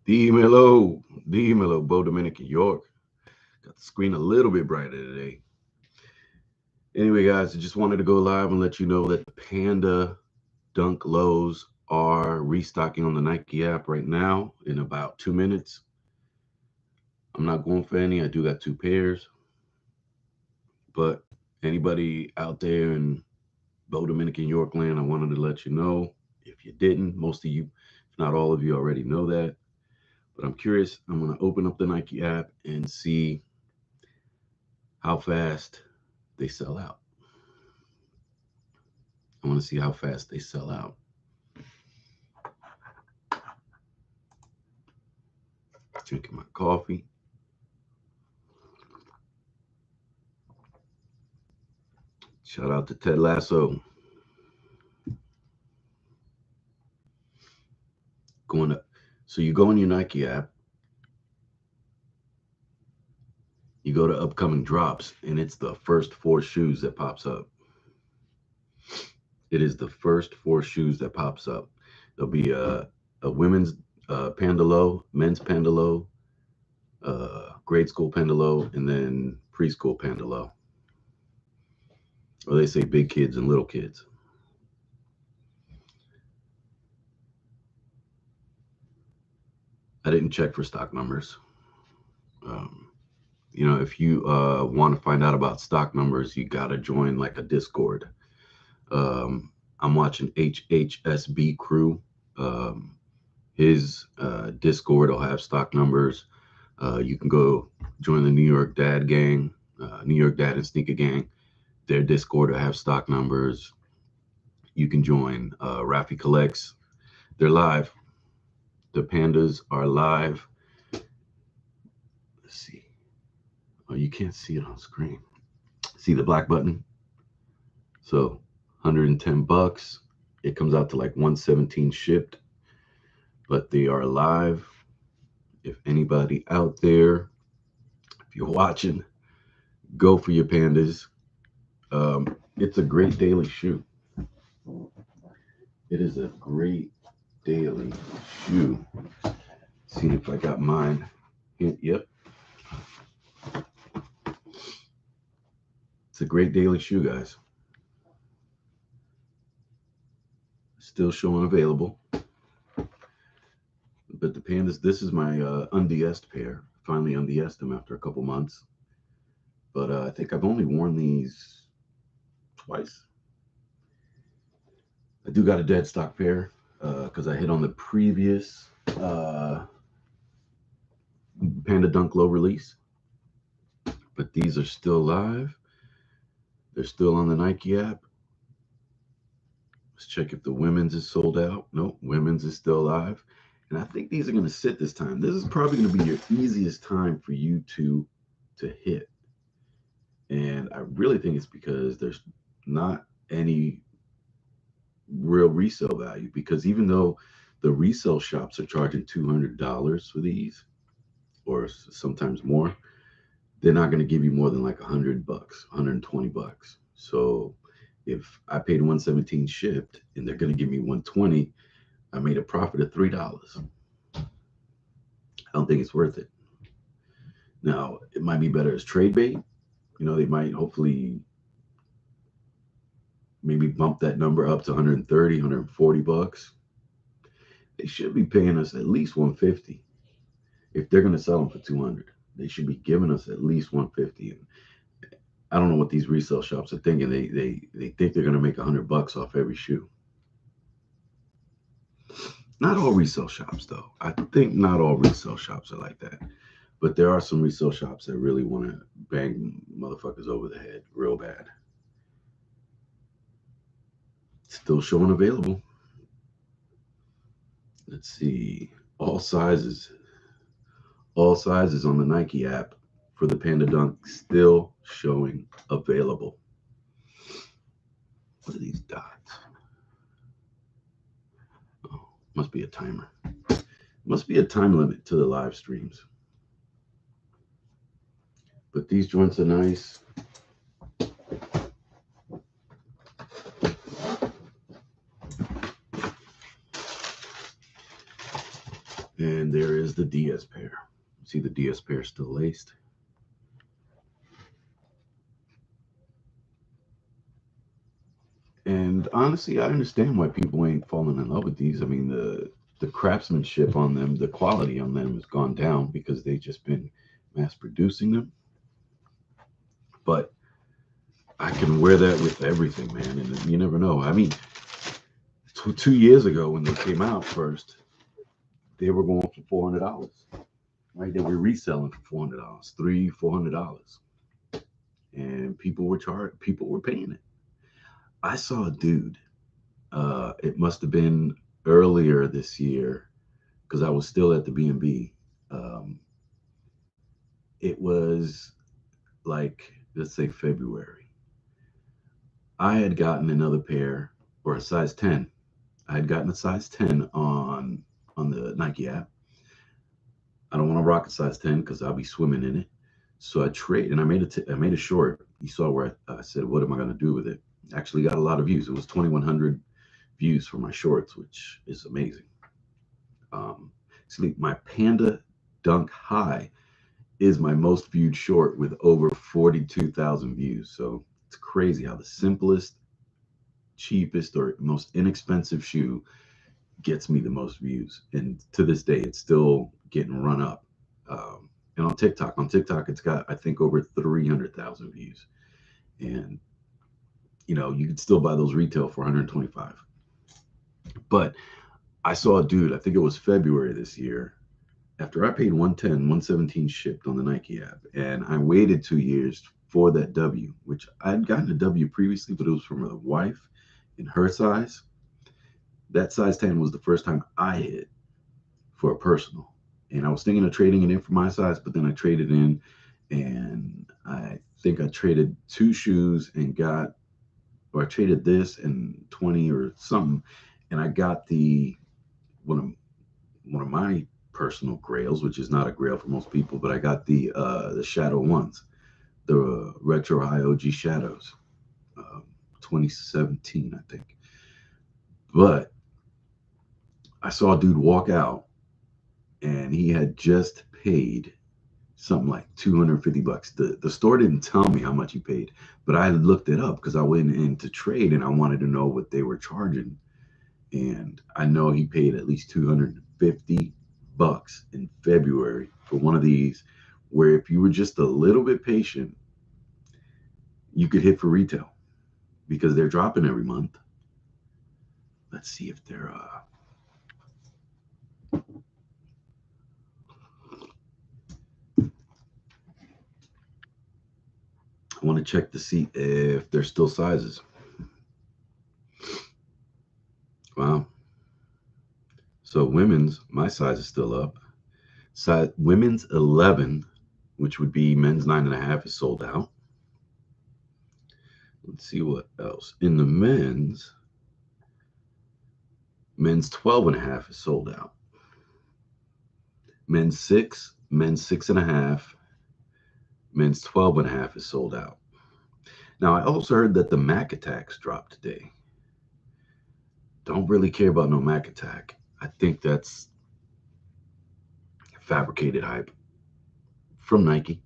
Mellow, Bo Dominican York. Got the screen a little bit brighter today. Anyway, guys, I just wanted to go live and let you know that the Panda Dunk Lows are restocking on the Nike app right now in about 2 minutes. I'm not going for any. I do got two pairs. But anybody out there in Bo Dominican York land, I wanted to let you know. If you didn't, most of you, if not all of you, already know that. But I'm curious. I'm going to open up the Nike app and see how fast they sell out. I want to see how fast they sell out. Drinking my coffee. Shout out to Ted Lasso. Going up. So you go in your Nike app, you go to upcoming drops, and it's the first four shoes that pops up. It is the first four shoes that pops up. There'll be a women's Panda Low, men's Panda Low, grade school Panda Low, and then preschool Panda Low. Or they say big kids and little kids. I didn't check for stock numbers. If you want to find out about stock numbers, you got to join like a Discord. I'm watching HHSB Crew. His Discord will have stock numbers. You can go join the New York Dad Gang, New York Dad and Sneaker Gang. Their Discord will have stock numbers. You can join Rafi Collects. They're live. The Pandas are live. Let's see. Oh, you can't see it on screen. See the black button? So $110. It comes out to like 117 shipped. But they are live. If anybody out there, if you're watching, go for your Pandas. It's a great daily shoe. It is a great daily shoe. See if I got mine. Yep. It's a great daily shoe, guys. Still showing available. But the Pandas, this is my undiest pair. Finally undiest them after a couple months. But I think I've only worn these twice. I do got a dead stock pair because I hit on the previous Panda Dunk Low release. But these are still live. They're still on the Nike app. Let's check if the women's is sold out. Nope, women's is still live. And I think these are going to sit this time. This is probably going to be your easiest time for you to hit. And I really think it's because there's not any real resale value. Because even though the resale shops are charging $200 for these, or sometimes more, they're not going to give you more than like $100, $120. So if I paid 117 shipped and they're going to give me 120, I made a profit of $3. I don't think it's worth it. Now, it might be better as trade bait. They might hopefully maybe bump that number up to 130, 140 bucks. They should be paying us at least 150. If they're going to sell them for 200, they should be giving us at least 150. I don't know what these resale shops are thinking. They think they're going to make $100 off every shoe. Not all resale shops, though. I think not all resale shops are like that. But there are some resale shops that really want to bang motherfuckers over the head real bad. Still showing available. Let's see. All sizes. All sizes on the Nike app for the Panda Dunk still showing available. What are these dots? Oh, must be a timer. Must be a time limit to the live streams. But these joints are nice. And there is the DS pair. See the DS pair still laced. And honestly, I understand why people ain't falling in love with these. I mean, the craftsmanship on them, the quality on them has gone down because they've just been mass producing them. But I can wear that with everything, man. And you never know. I mean, 2 years ago when they came out first, they were going for $400, right? They were reselling for $400, $300, $400, and people were paying it. I saw a dude. It must have been earlier this year because I was still at the B&B. Um, it was like, let's say February. I had gotten another pair or a size 10. I had gotten a size 10 on the Nike app. I don't want to rock a size 10 because I'll be swimming in it. So I trade and I made a short. You saw where I said, what am I going to do with it? Actually got a lot of views. It was 2,100 views for my shorts, which is amazing. See, my Panda Dunk High is my most viewed short with over 42,000 views. So it's crazy how the simplest, cheapest, or most inexpensive shoe gets me the most views. And to this day, it's still getting run up. And on TikTok, it's got, I think, over 300,000 views. And, you could still buy those retail for 125. But I saw a dude, I think it was February this year, after I paid 110, 117 shipped on the Nike app, and I waited 2 years for that W, which I'd gotten a W previously, but it was from a wife in her size. That size 10 was the first time I hit for a personal. And I was thinking of trading it in for my size, but then I traded in and I think I traded two shoes and or I traded this and 20 or something. And I got one of, one of my personal grails, which is not a grail for most people, but I got the Shadow ones, the Retro High OG Shadows, uh, 2017, I think. But I saw a dude walk out and he had just paid something like 250 bucks. The store didn't tell me how much he paid, but I looked it up because I went in to trade and I wanted to know what they were charging. And I know he paid at least 250 bucks in February for one of these, where if you were just a little bit patient, you could hit for retail because they're dropping every month. Let's see if they're I want to check to see if there's still sizes. Wow. So women's, my size is still up. Size women's 11, which would be men's 9.5, is sold out. Let's see what else. In the men's 12.5 is sold out. Men's 6.5, men's 12.5 is sold out. Now I also heard that the Mac Attacks dropped today. Don't really care about no Mac Attack. I think that's fabricated hype from Nike.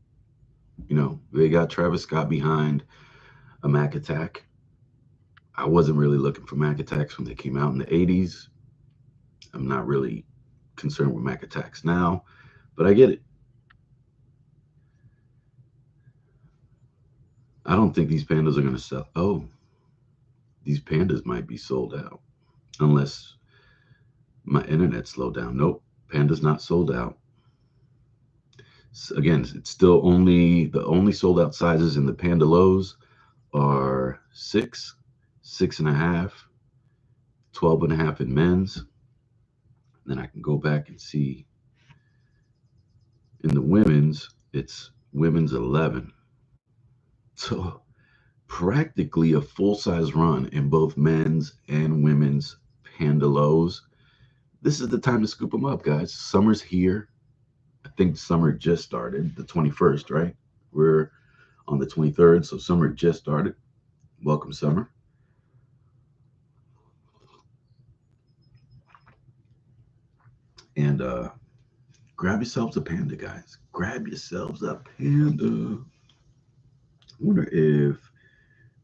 They got Travis Scott behind a Mac Attack. I wasn't really looking for Mac Attacks when they came out in the 80s. I'm not really concerned with Mac Attacks now, but I get it. I don't think these pandas are going to sell. Oh, these pandas might be sold out unless my internet slowed down. Nope, pandas not sold out. Again, it's still the only sold out sizes in the panda lows are 6, 6.5, 12.5 in men's. Then I can go back and see in the women's, it's women's 11. So practically a full size run in both men's and women's panda lows. This is the time to scoop them up, guys. Summer's here. I think summer just started, the 21st, right? We're on the 23rd, so summer just started. Welcome, summer. And grab yourselves a panda, guys. Grab yourselves a panda. I wonder if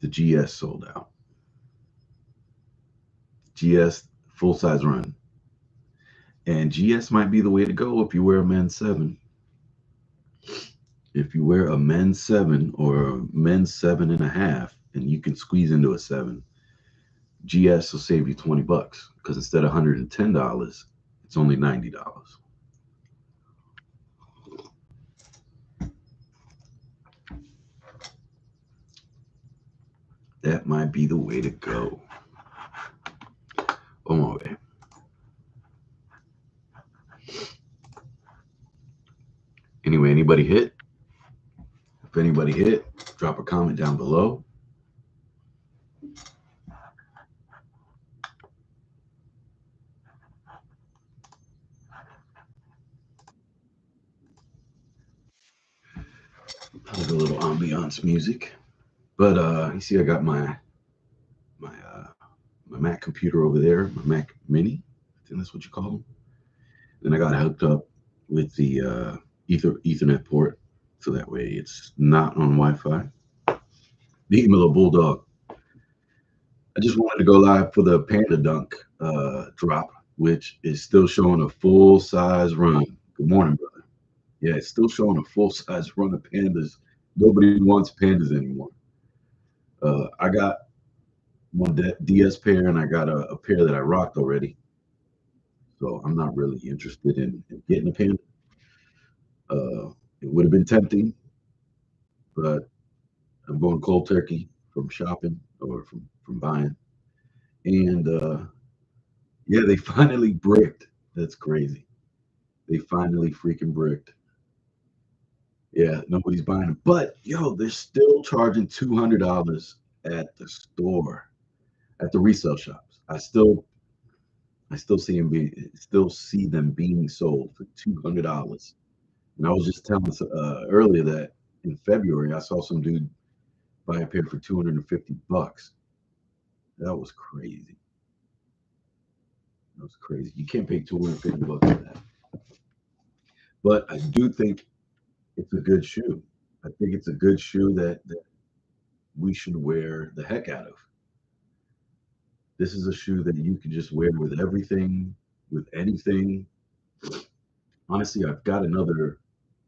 the GS sold out. GS full size run. And GS might be the way to go if you wear a men's 7. If you wear a men's 7 or a men's 7.5, and you can squeeze into a 7, GS will save you $20 because instead of $110, it's only $90. That might be the way to go. On my way. Anyway, anybody hit? If anybody hit, drop a comment down below. I'll do a little ambiance music. But you see I got my Mac computer over there, my Mac Mini. I think that's what you call them. Then I got it hooked up with the Ethernet port, so that way it's not on Wi-Fi. The little bulldog. I just wanted to go live for the Panda Dunk drop, which is still showing a full size run. Good morning, brother. Yeah, it's still showing a full size run of pandas. Nobody wants pandas anymore. I got one DS pair, and I got a pair that I rocked already. So I'm not really interested in getting a panda. It would have been tempting, but I'm going cold turkey from shopping or from buying. And yeah, they finally bricked. That's crazy. They finally freaking bricked. Yeah, nobody's buying them. But yo, they're still charging $200 at the store, at the resale shops. I still see them being sold for $200. And I was just telling earlier that in February I saw some dude buy a pair for $250. That was crazy. That was crazy. You can't pay $250 for that. But I do think it's a good shoe. I think it's a good shoe that we should wear the heck out of. This is a shoe that you can just wear with everything, with anything. Honestly, I've got another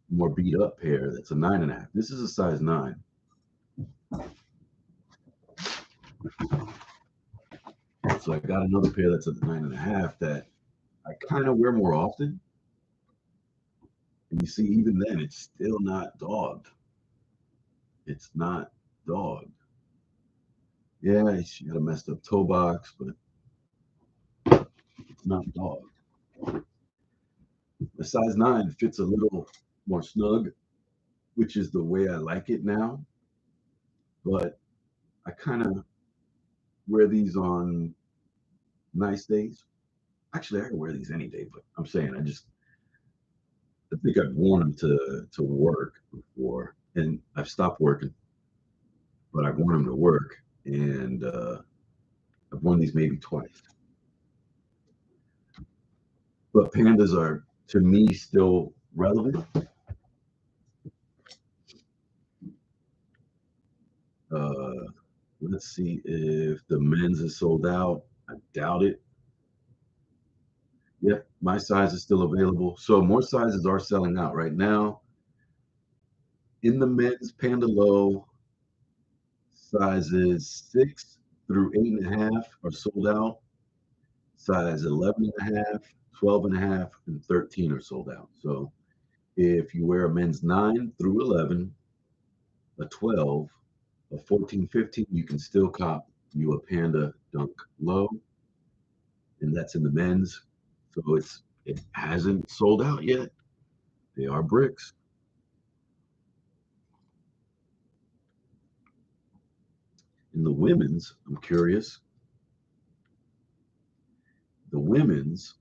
more beat up pair that's a 9.5. This is a size 9. So I got another pair that's a 9.5 that I kind of wear more often. And you see, even then, it's still not dogged. It's not dogged. Yeah, she got a messed up toe box, but it's not dogged. The size 9 fits a little more snug, which is the way I like it now. But I kind of wear these on nice days. Actually, I can wear these any day, but I'm saying I think I've worn them to work before, and I've stopped working, but I've worn them to work, and I've worn these maybe twice. But pandas are, to me, still relevant. Let's see if the men's is sold out. I doubt it. Yeah, my size is still available. So more sizes are selling out right now. In the men's Panda Low, sizes 6 through 8.5 are sold out. Size 11.5, 12.5, and 13 are sold out. So if you wear a men's 9 through 11, a 12, a 14, 15, you can still cop you a Panda Dunk Low, and that's in the men's. So it hasn't sold out yet. They are bricks. In the women's, I'm curious. The women's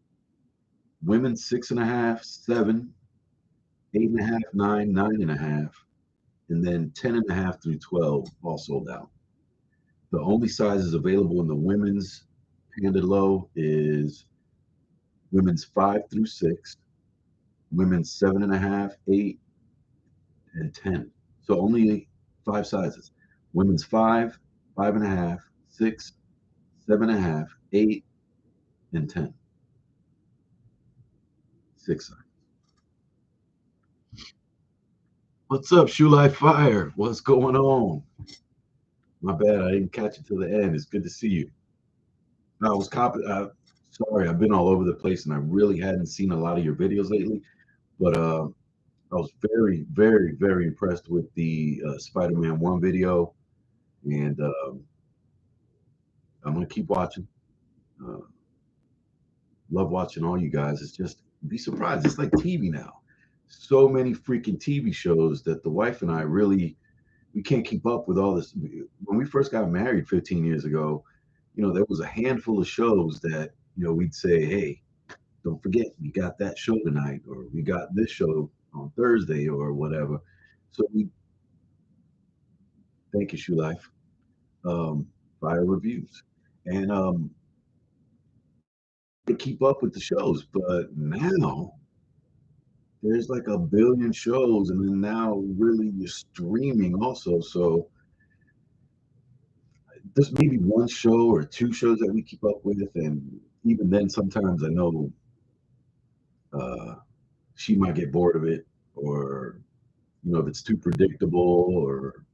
6.5, 7, 8.5, 9, 9.5, and then 10.5 through 12 all sold out. The only sizes available in the women's Panda Low is women's 5 through 6, women's 7.5, 8, and 10. So only 5 sizes. Women's 5, 5.5, 6, 7.5, 8, and 10. 6 sizes. What's up, Shoe Life Fire? What's going on? My bad, I didn't catch it till the end. It's good to see you. I was sorry, I've been all over the place and I really hadn't seen a lot of your videos lately. But I was very, very, very impressed with the Spider-Man 1 video, and I'm gonna keep watching. Uh, love watching all you guys. It's just be surprised. It's like TV now. So many freaking TV shows that the wife and I really we can't keep up with all this. When we first got married 15 years ago, there was a handful of shows that we'd say, "Hey, don't forget, we got that show tonight, or we got this show on Thursday, or whatever." So we thank you, Shoe Life. Fire reviews, and to keep up with the shows. But now there's like a billion shows, and then now really you're streaming also. So there's maybe one show or two shows that we keep up with, and even then, sometimes I know uh, she might get bored of it, or if it's too predictable or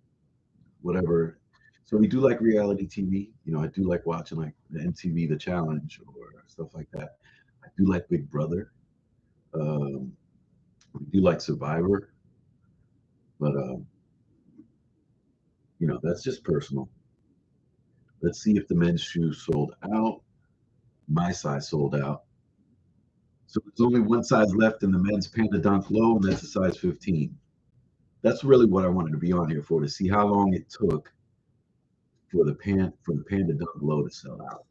whatever. So we do like reality TV. I do like watching like the MTV The Challenge or stuff like that. I do like Big Brother. Um, we do like Survivor, but that's just personal. Let's see if the men's shoes sold out. My size sold out. So there's only one size left in the men's Panda Dunk Low, and that's a size 15. That's really what I wanted to be on here for, to see how long it took for the Panda Dunk Low to sell out.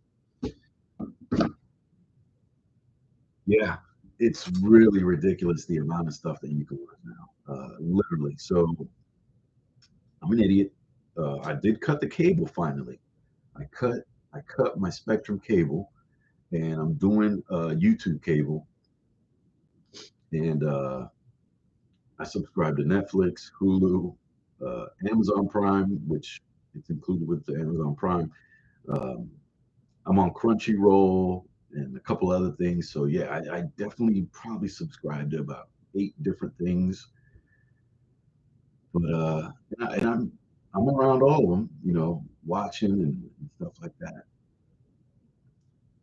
Yeah, it's really ridiculous the amount of stuff that you can order now. Literally. So I'm an idiot. I did cut the cable finally. I cut I cut my Spectrum cable, and I'm doing a YouTube cable, and I subscribe to Netflix, Hulu, Amazon Prime, which it's included with the Amazon Prime. Um, I'm on Crunchyroll and a couple other things. So yeah, I definitely probably subscribe to about 8 different things. But I'm around all of them, watching and stuff like that.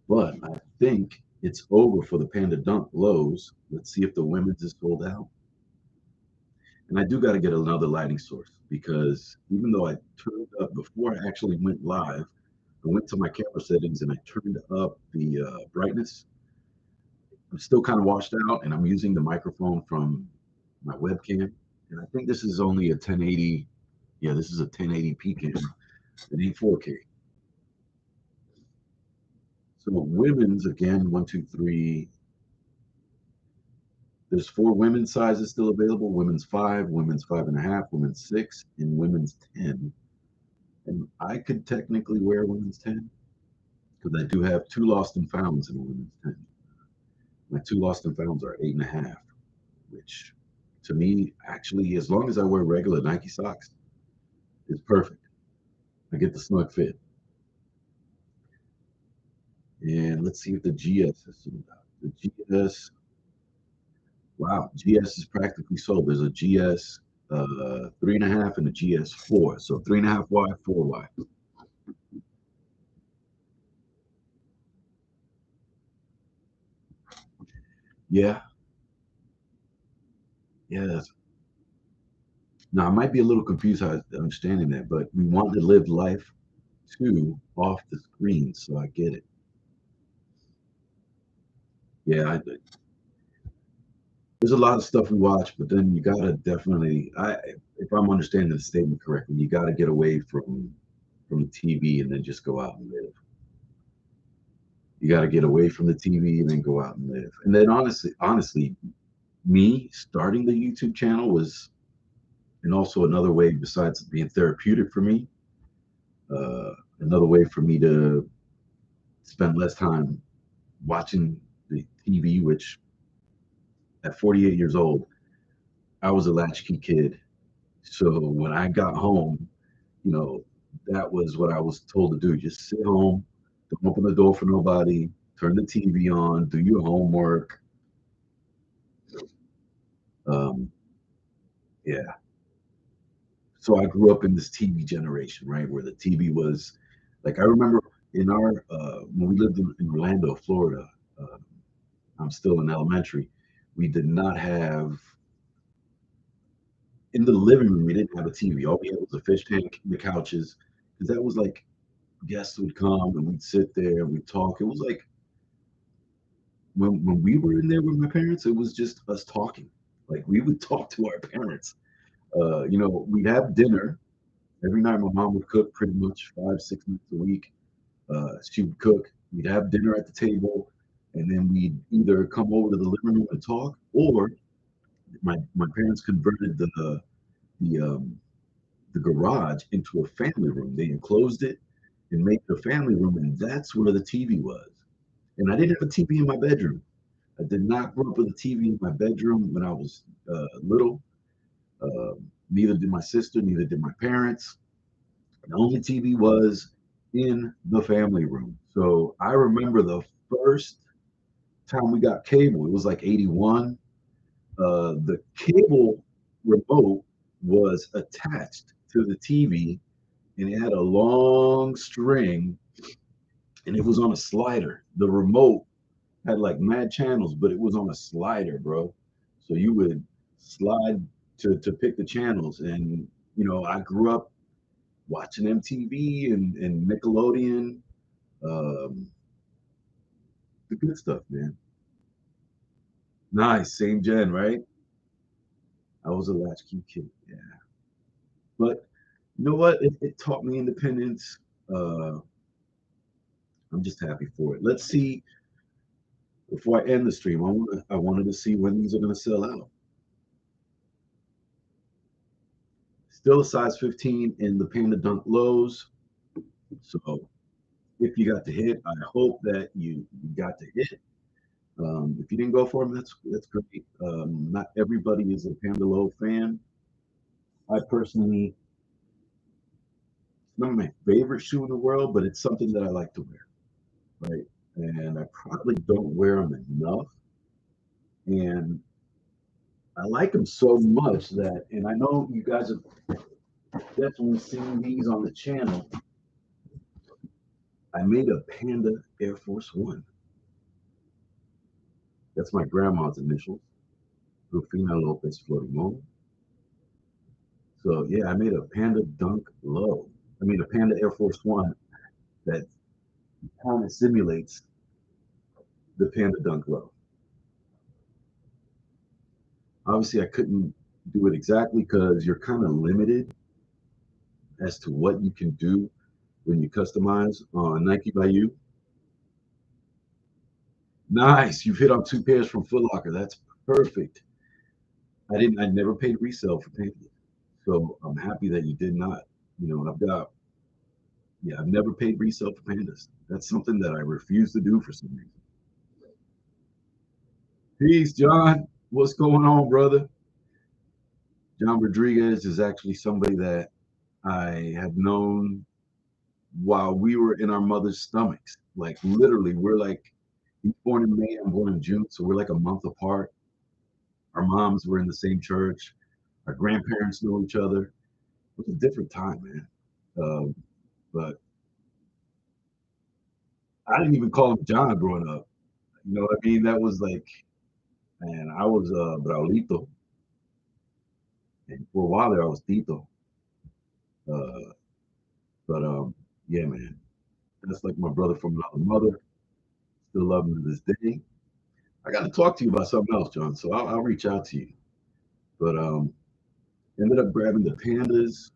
But I think it's over for the Panda Dunk lows. Let's see if the women's is sold out. And I do got to get another lighting source, because even though I turned up before I actually went live, I went to my camera settings and I turned up the brightness. I'm still kind of washed out, and I'm using the microphone from my webcam. And I think this is only a 1080. Yeah, this is a 1080p camera. It ain't 4K. So women's again, one, two, three. There's 4 women's sizes still available: women's 5, women's 5.5, women's 6, and women's 10. And I could technically wear women's 10, because I do have 2 lost and founds in a women's 10. My 2 lost and founds are 8.5, which to me, actually, as long as I wear regular Nike socks, is perfect. I get the snug fit. And let's see if the GS is sold out. The GS, wow, GS is practically sold. There's a GS 3.5 and a GS 4. So 3.5Y, 4Y. Yeah, yeah. Now I might be a little confused how understanding that, but we want to live life too off the screen, so I get it. Yeah, there's a lot of stuff we watch, but then you gotta definitely, if I'm understanding the statement correctly, you gotta get away from the TV and then just go out and live. You got to get away from the TV and then go out and live. And then honestly, me starting the YouTube channel was, and also another way besides being therapeutic for me, uh, another way for me to spend less time watching the TV, which at 48 years old, I was a latchkey kid. So when I got home, you know, that was what I was told to do. Just sit home, don't open the door for nobody, turn the TV on, do your homework. Um, yeah. So I grew up in this TV generation, right, where the TV was like I remember in our when we lived in Orlando, Florida. Uh, I'm still in elementary. We did not have in the living room. We didn't have a TV. All we had was a fish tank, the couches, because that was like guests would come and we'd sit there and we'd talk. It was like when we were in there with my parents, it was just us talking. Like we would talk to our parents. We'd have dinner every night. My mom would cook pretty much 5, 6 nights a week. She would cook. We'd have dinner at the table, and then we'd either come over to the living room and talk, or my parents converted the the garage into a family room. They enclosed it and made it a family room, and that's where the TV was. And I didn't have a TV in my bedroom. I did not grow up with a TV in my bedroom when I was little. Neither did my sister, neither did my parents. The only TV was in the family room. So I remember the first time we got cable, it was like 81. The cable remote was attached to the TV and it had a long string and it was on a slider. The remote had like mad channels, but it was on a slider, bro. So you would slide to pick the channels. And, I grew up watching MTV and Nickelodeon, um, the good stuff, man. Nice, same gen, right? I was a latchkey kid, yeah. But you know what? It taught me independence. Uh, I'm just happy for it. Let's see. Before I end the stream, I wanted to see when these are going to sell out. Still a size 15 in the Panda Dunk lows. So if you got to hit, I hope that you got to hit. If you didn't go for them, that's great. Not everybody is a Panda Low fan. I personally, it's not my favorite shoe in the world, but it's something that I like to wear, right? And I probably don't wear them enough. And I like them so much that, and I know you guys have definitely seen these on the channel. I made a Panda Air Force One. That's my grandma's initials, Rufina Lopez Florimon. So yeah, I made a Panda Dunk Low. I mean, a Panda Air Force One that kind of simulates the Panda Dunk Low. Obviously, I couldn't do it exactly because you're kind of limited as to what you can do when you customize on Nike by You. Nice, you've hit on two pairs from Foot Locker. That's perfect. I never paid resale for Pandas, so I'm happy that you did not. I've never paid resale for Pandas. That's something that I refuse to do for some reason. Peace, John. What's going on, brother? John Rodriguez is actually somebody that I have known while we were in our mother's stomachs. Like literally, we're like he's born in May, I'm born in June, so we're like a month apart. Our moms were in the same church. Our grandparents know each other. It was a different time, man. But I didn't even call him John growing up. You know what I mean? That was like, man, I was Braulito, and for a while there I was Tito. Uh, but yeah, man, that's like my brother from another mother. Still love him to this day. I got to talk to you about something else, John. So I'll reach out to you. But ended up grabbing the Pandas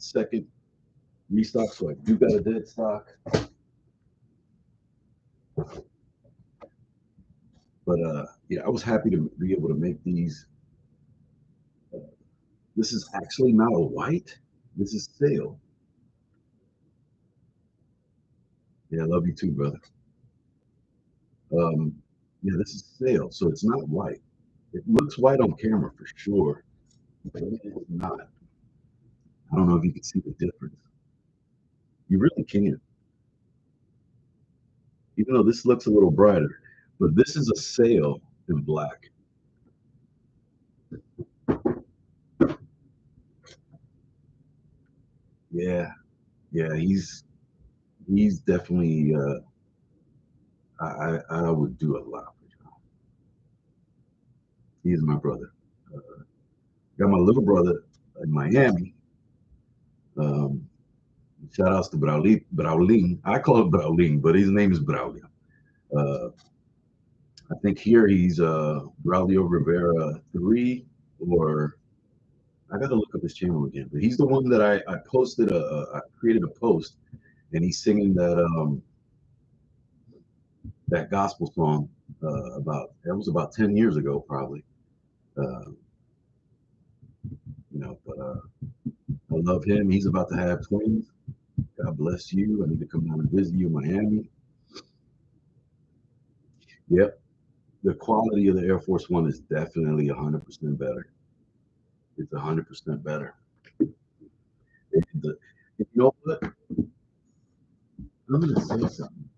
second restock, so I do got a dead stock. But yeah, I was happy to be able to make these. This is actually not a white. This is sale. Yeah, I love you too, brother. Um, yeah, this is sale, so it's not white. It looks white on camera for sure, but it is not. I don't know if you can see the difference. You really can, even though this looks a little brighter. But this is a sale in black. Yeah, yeah, he's definitely. I would do a lot for John. He's my brother. Got my little brother in Miami. Um, Shout outs to Braulin. I call it Braulin, but his name is Braulio. Uh, I think here he's Braulio Rivera 3, or I got to look up his channel again. But he's the one that I posted I created a post, and he's singing that gospel song about that was about 10 years ago probably. Uh, but I love him. He's about to have twins. God bless you. I need to come down and visit you in Miami. Yep, the quality of the Air Force One is definitely 100% better. It's 100% better. You know what? I'm gonna say something.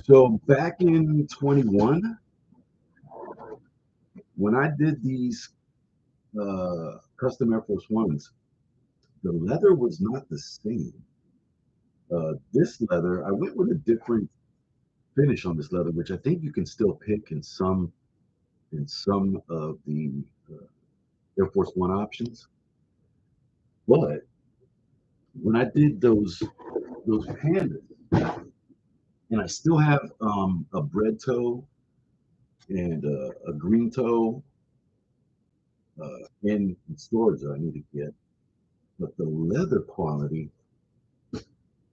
So back in 21, when I did these custom Air Force Ones, the leather was not the same. This leather, I went with a different finish on this leather, which I think you can still pick in some of the uh, Air Force One options. But when I did those pandas, and I still have a bread toe and a green toe in storage that I need to get, but the leather quality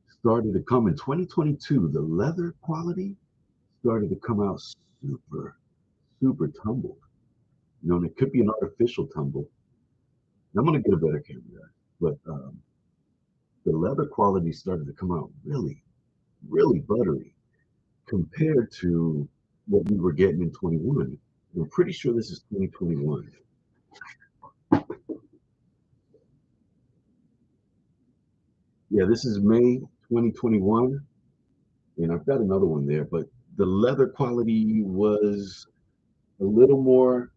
started to come in 2022. The leather quality started to come out super, super tumbled. And it could be an artificial tumble. And I'm going to get a better camera, but the leather quality started to come out really, really buttery compared to what we were getting in 21. I'm pretty sure this is 2021. Yeah, this is May 2021, and I've got another one there, but the leather quality was a little more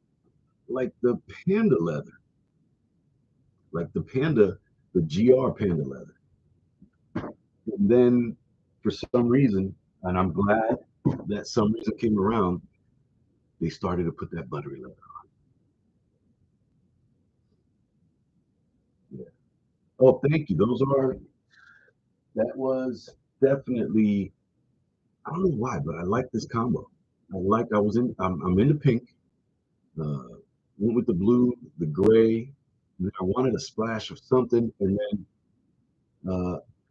like the panda leather, like the GR panda leather. And then for some reason, and I'm glad that some reason came around, they started to put that buttery leather. Yeah. Oh, thank you. That was definitely, I don't know why, but I like this combo. I'm into pink, uh, went with the blue, the gray, and I wanted a splash of something. And then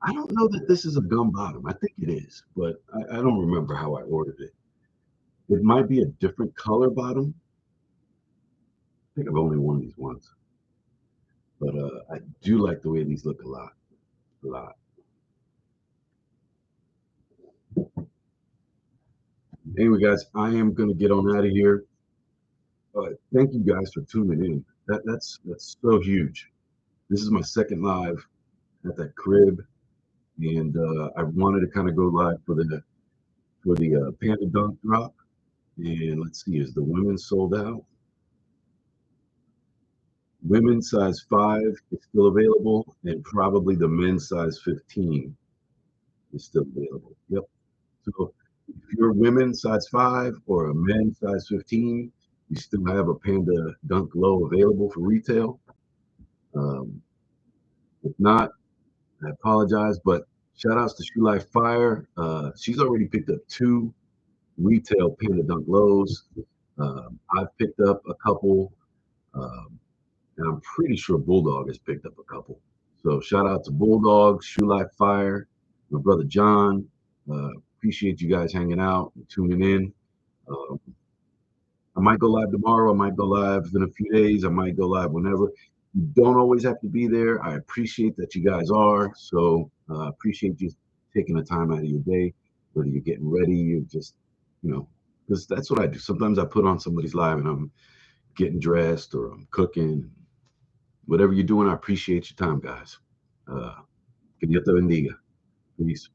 I don't know that this is a gum bottom. I think it is, but I don't remember how I ordered it. It might be a different color bottom. I think I've only worn these once, but I do like the way these look a lot, a lot. Anyway, guys, I am gonna get on out of here. Thank you guys for tuning in. That's so huge. This is my second live at that crib, and I wanted to kind of go live for the Panda Dunk drop. And let's see, is the women sold out? Women's size 5 is still available, and probably the men's size 15 is still available. Yep. So if you're women size 5 or a men's size 15, you still have a Panda Dunk Low available for retail. Um, if not, I apologize, but shout outs to Shoe Life Fire. She's already picked up 2 retail Panda Dunk Lows. I've picked up a couple. Um, and I'm pretty sure Bulldog has picked up a couple. So shout out to Bulldog, Shoe Life Fire, my brother John. Appreciate you guys hanging out and tuning in. Um, I might go live tomorrow. I might go live in a few days. I might go live whenever. You don't always have to be there. I appreciate that you guys are. So appreciate you taking the time out of your day, whether you're getting ready or just, you know, because that's what I do. Sometimes I put on somebody's live and I'm getting dressed or I'm cooking. Whatever you're doing, I appreciate your time, guys. Uh, que Dios te bendiga. Peace.